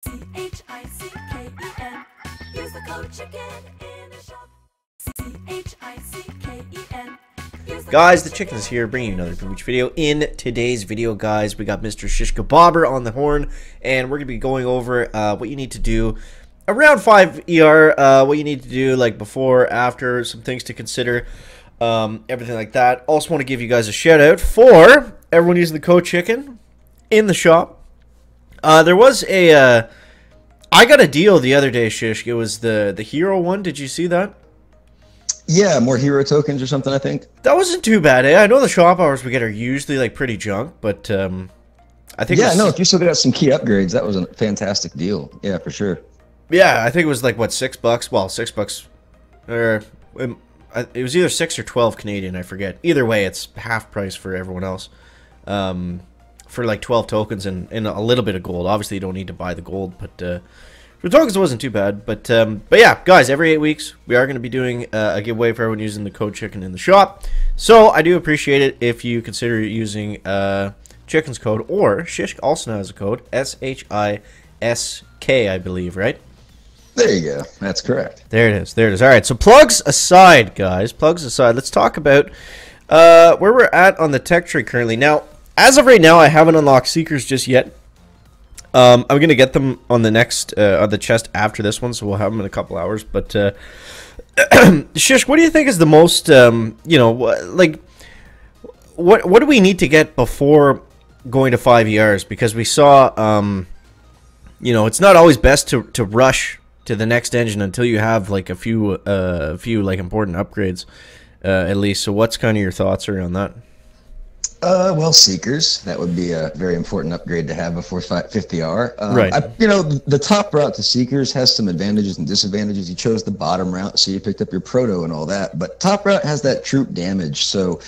CHICKEN. Use the code chicken in the shop. CHICKEN. Guys, the chicken is here, bringing you another Beach video. In today's video, guys, we got Mr. Shishka Bobber on the horn, and we're gonna be going over what you need to do around 5 ER, what you need to do like before, after, some things to consider, everything like that. Also, want to give you guys a shout out for everyone using the code chicken in the shop. There was a I got a deal the other day, Shish. It was the hero one. Did you see that? Yeah, more hero tokens or something, I think. That wasn't too bad, eh? I know the shop hours we get are usually like pretty junk, but I think no, if you still got some key upgrades, that was a fantastic deal. Yeah, for sure. Yeah, I think it was like what, $6? Well, $6, or it was either 6 or 12 Canadian. I forget. Either way, it's half price for everyone else. For like 12 tokens and a little bit of gold. Obviously, you don't need to buy the gold, but for tokens, it wasn't too bad. But yeah, guys, every 8 weeks, we are going to be doing a giveaway for everyone using the code chicken in the shop. So I do appreciate it if you consider using chicken's code, or Shish also now has a code, SHISK, I believe, right? There you go. That's correct. There it is. There it is. All right. So plugs aside, guys. Plugs aside. Let's talk about where we're at on the tech tree currently. Now, as of right now, I haven't unlocked Seekers just yet. I'm going to get them on the next, on the chest after this one, so we'll have them in a couple hours. But, Shish, what do you think is the most, you know, like, what do we need to get before going to 5 ERs? Because we saw, you know, it's not always best to rush to the next engine until you have, like, a few like, important upgrades, at least. So what's kind of your thoughts around that? Well, Seekers, that would be a very important upgrade to have before 50R. Right. You know, the top route to Seekers has some advantages and disadvantages. You chose the bottom route, so you picked up your proto and all that. But top route has that troop damage, so,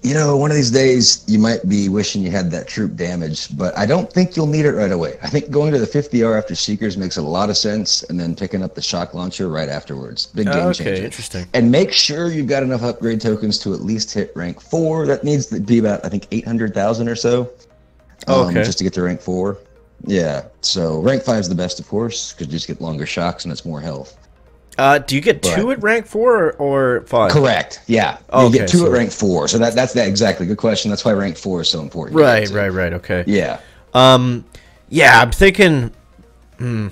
you know, one of these days you might be wishing you had that troop damage, but I don't think you'll need it right away. I think going to the 50R after Seekers makes a lot of sense, and then picking up the shock launcher right afterwards. Big game changer. Okay, interesting. And make sure you've got enough upgrade tokens to at least hit rank 4. That needs to be about, I think, 800,000 or so. Okay. Just to get to rank 4. Yeah, so rank 5 is the best, of course, because you just get longer shocks and it's more health. Do you get 2 at rank 4 or 5? Correct. Yeah. Okay, you get 2 at rank 4. So that's that exactly. Good question. That's why rank 4 is so important. Right. Okay. Yeah. Yeah, I'm thinking I'm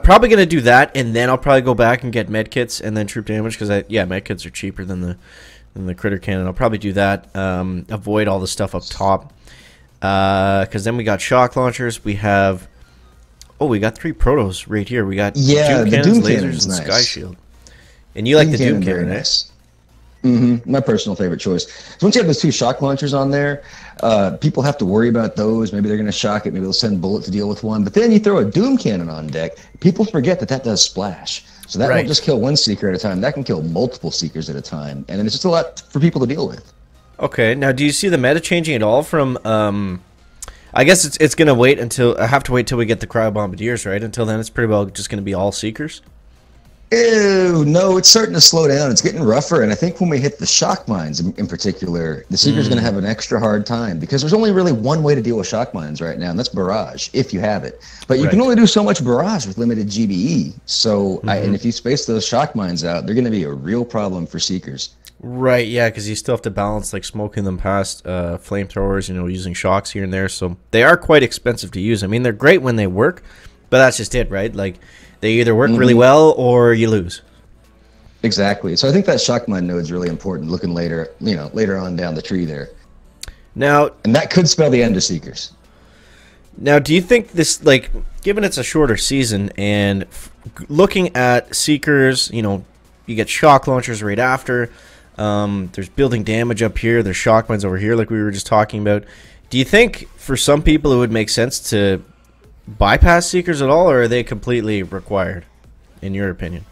probably going to do that, and then I'll probably go back and get medkits and then troop damage, because medkits are cheaper than the critter cannon. I'll probably do that. Avoid all the stuff up top. Because then we got shock launchers. We have we got 3 protos right here. We got Doom cannons, lasers, cannon's and nice. Sky Shield. And you like the Doom cannon, eh? Nice. My personal favorite choice. So once you have those 2 shock launchers on there, people have to worry about those. Maybe they're going to shock it. Maybe they'll send Bullet to deal with one. But then you throw a Doom cannon on deck. People forget that does splash. So that won't just kill one Seeker at a time. That can kill multiple Seekers at a time. And it's just a lot for people to deal with. Okay. Now, do you see the meta changing at all from... I guess it's gonna wait until I have to wait till we get the cryo bombardiers, right? Until then, it's pretty well just gonna be all Seekers. Ew, no, it's starting to slow down. It's getting rougher, and I think when we hit the shock mines in particular, the Seeker's going to have an extra hard time, because there's only really one way to deal with shock mines right now, and that's barrage, if you have it. But you can only do so much barrage with limited GBE. So, and if you space those shock mines out, they're going to be a real problem for Seekers. Right, yeah, because you still have to balance, like, smoking them past flamethrowers, you know, using shocks here and there. So they are quite expensive to use. I mean, they're great when they work, but that's just it, right? Like, they either work really well or you lose. Exactly. So I think that shock mine node is really important, looking later, you know, later on down the tree there. Now, and that could spell the end of Seekers. Now, do you think this, like, given it's a shorter season and looking at Seekers, you know, you get shock launchers right after. There's building damage up here. There's shock mines over here, like we were just talking about. Do you think for some people it would make sense to bypass Seekers at all, or are they completely required, in your opinion?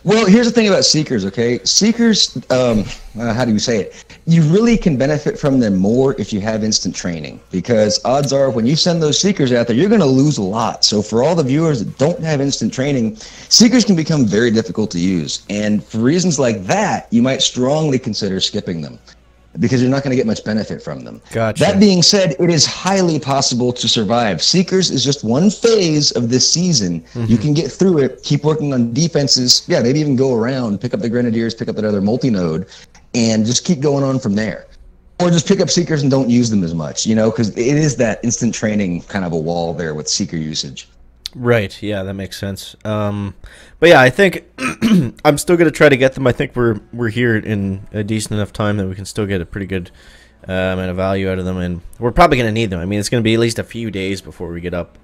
Well, here's the thing about Seekers, okay? Seekers, how do you say it? You really can benefit from them more if you have instant training, because odds are when you send those Seekers out there, you're going to lose a lot. So for all the viewers that don't have instant training, Seekers can become very difficult to use. And for reasons like that, you might strongly consider skipping them. because you're not going to get much benefit from them. Gotcha. That being said, it is highly possible to survive. Seekers is just one phase of this season. You can get through it, keep working on defenses, yeah, maybe even go around, pick up the Grenadiers, pick up that other multi-node, and just keep going on from there. Or just pick up Seekers and don't use them as much, because it is that instant training kind of a wall there with Seeker usage. Right, yeah, that makes sense. But yeah, I think I'm still going to try to get them. I think we're here in a decent enough time that we can still get a pretty good amount of value out of them, and we're probably going to need them. I mean, it's going to be at least a few days before we get up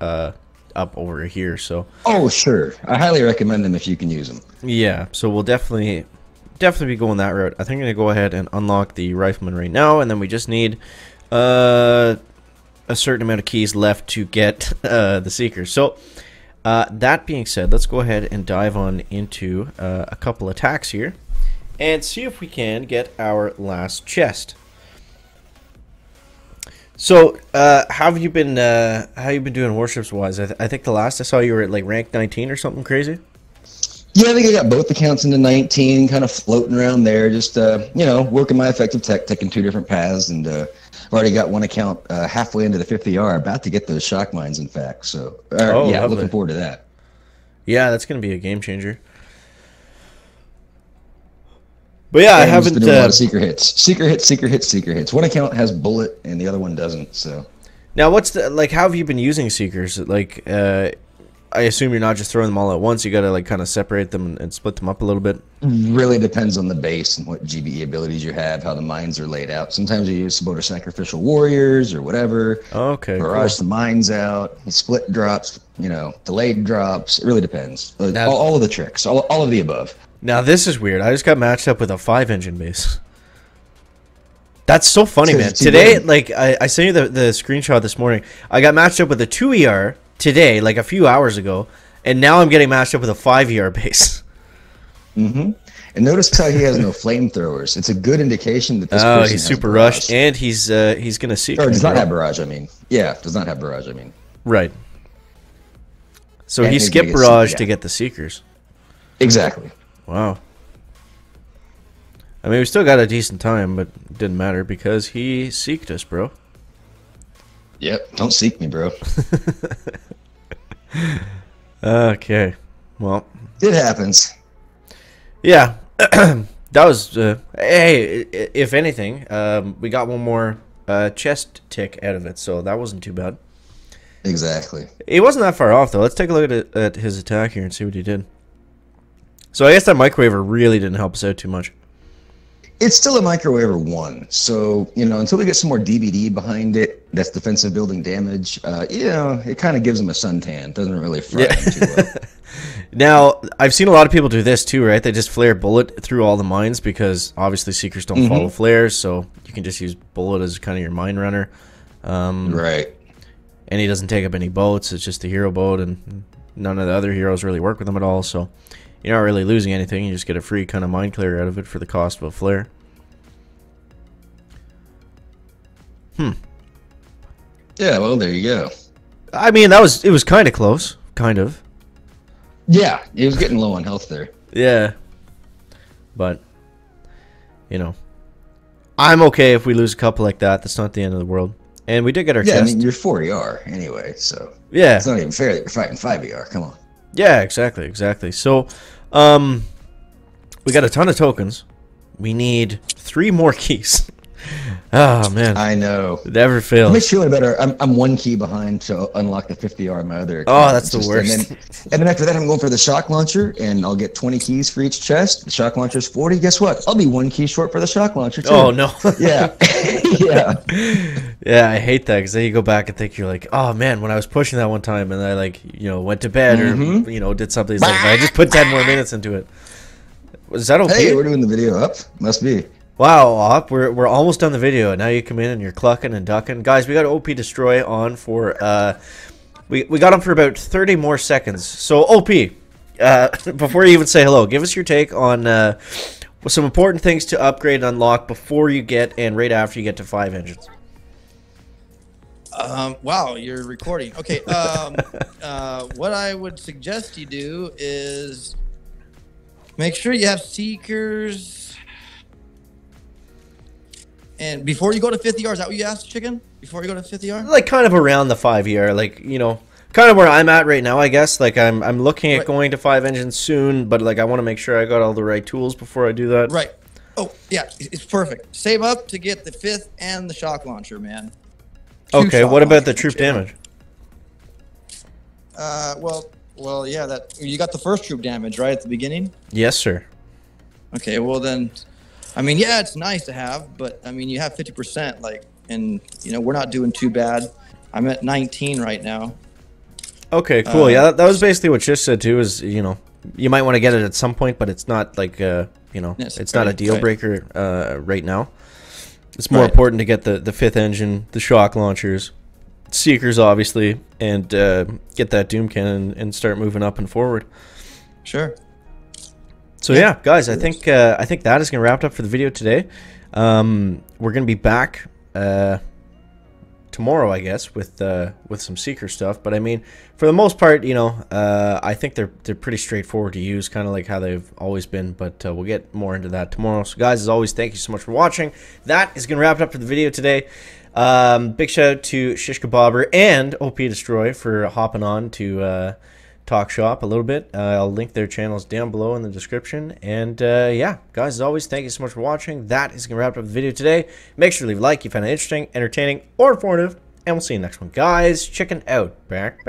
over here. So. Oh, sure. I highly recommend them if you can use them. Yeah, so we'll definitely be going that route. I think I'm going to go ahead and unlock the Rifleman right now, and then we just need a certain amount of keys left to get the Seekers. So that being said, let's go ahead and dive on into a couple attacks here and see if we can get our last chest. So how have you been doing warships wise? I think the last I saw you were at like rank 19 or something crazy. Yeah, I think I got both accounts into 19, kind of floating around there, just working my effective tech, taking 2 different paths, and I've already got one account halfway into the 50 ER, about to get those shock mines, in fact. So yeah, looking forward to that. Yeah, that's going to be a game changer. But yeah, and I haven't been doing a lot of secret hits. One account has bullet, and the other one doesn't. So now, what's how have you been using Seekers? Like, I assume you're not just throwing them all at once. You got to like kind of separate them and split them up a little bit. Really depends on the base and what GBE abilities you have, how the mines are laid out. Sometimes you use Saboteur Sacrificial Warriors or whatever. Okay. Barrage the mines out. Split drops. Delayed drops. It really depends. All of the tricks. All of the above. Now this is weird. I just got matched up with a 5-engine base. That's so funny, man. Today, like I sent you the screenshot this morning. I got matched up with a 2 ER today, like a few hours ago, and now I'm getting matched up with a 5 ER base. And notice how he has no flamethrowers. It's a good indication that this person he's has super barrage. rushed, and he's gonna seek. Or does not have barrage. I mean, yeah, does not have barrage. I mean, right. So and he skipped barrage to get the Seekers. Exactly. Wow. I mean, we still got a decent time, but it didn't matter because he seeked us, bro. Yep. Don't seek me, bro. Okay. Well. It happens. Yeah. That was, hey, if anything, we got one more chest tick out of it, so that wasn't too bad. Exactly. He wasn't that far off, though. Let's take a look at his attack here and see what he did. So I guess that microwaver really didn't help us out too much. It's still a microwaver 1, so until we get some more DBD behind it, that's defensive building damage. It kind of gives them a suntan. Doesn't really fry them too well. Now I've seen a lot of people do this too, right? They just flare bullet through all the mines because obviously Seekers don't follow flares, so you can just use bullet as kind of your mine runner. Right. And he doesn't take up any boats. It's just a hero boat, and none of the other heroes really work with him at all. So you're not really losing anything. You just get a free kind of mine clear out of it for the cost of a flare. Yeah, well, there you go. I mean, it was kind of close. Kind of. Yeah, he was getting low on health there. Yeah. But, I'm okay if we lose a couple like that. That's not the end of the world. And we did get our chest. Yeah, I mean, you're 4 ER anyway, so... Yeah. It's not even fair that you're fighting 5 ER. Come on. Yeah, exactly. So, we got a ton of tokens. We need 3 more keys. Oh, man. I know. It never fails. It makes you feel better. I'm 1 key behind to unlock the 50 R in my other account. Oh, that's the worst. And then after that, I'm going for the shock launcher, and I'll get 20 keys for each chest. The shock launcher's 40. Guess what? I'll be 1 key short for the shock launcher, too. Oh, no. Yeah. Yeah. Yeah, I hate that, because then you go back and think, you're like, oh, man, when I was pushing that one time, and I, went to bed or, did something, it's like, I just put 10 more minutes into it. Was that okay? Hey, we're doing the video up. Must be. Wow, Op, we're almost done the video. Now you come in and you're clucking and ducking. Guys, we got OP Destroy on for, we got him for about 30 more seconds. So, OP, before you even say hello, give us your take on some important things to upgrade and unlock before you get and right after you get to 5 engines. Wow, you're recording. Okay, what I would suggest you do is make sure you have Seekers And before you go to 5th ER, is that what you asked, Chicken? Before you go to 5th ER? Like kind of around the 5 ER, like, you know, kind of where I'm at right now, I guess. Like I'm looking at going to 5 engines soon, but like I want to make sure I got all the right tools before I do that. Right. Oh, yeah, it's perfect. Save up to get the 5th and the shock launcher, man. Okay, what about the troop damage? Well, yeah, that you got the first troop damage, right, at the beginning? Yes, sir. Okay, well then, I mean, yeah, it's nice to have, but I mean, you have 50%, like, and you know, we're not doing too bad. I'm at 19 right now. Okay, cool. Yeah, that was basically what Shish said too. Is, you know, you might want to get it at some point, but it's not like you know, Yes, it's not a right, deal right. breaker right now. It's more Right. important to get the 5th engine, the shock launchers, seekers, obviously, and get that doom cannon and start moving up and forward. Sure. So yeah, guys, I think that is gonna wrap it up for the video today. We're gonna be back tomorrow, I guess, with some seeker stuff. But I mean, for the most part, you know, I think they're pretty straightforward to use, kind of like how they've always been. But we'll get more into that tomorrow. So guys, as always, thank you so much for watching. That is gonna wrap it up for the video today. Big shout out to Shish Kebabber and OP Destroy for hopping on to talk shop a little bit. I'll link their channels down below in the description. And yeah, guys, as always, thank you so much for watching. That is going to wrap up the video today. Make sure to leave a like if you found it interesting, entertaining, or informative. And we'll see you next one. Guys, chicken out. Back.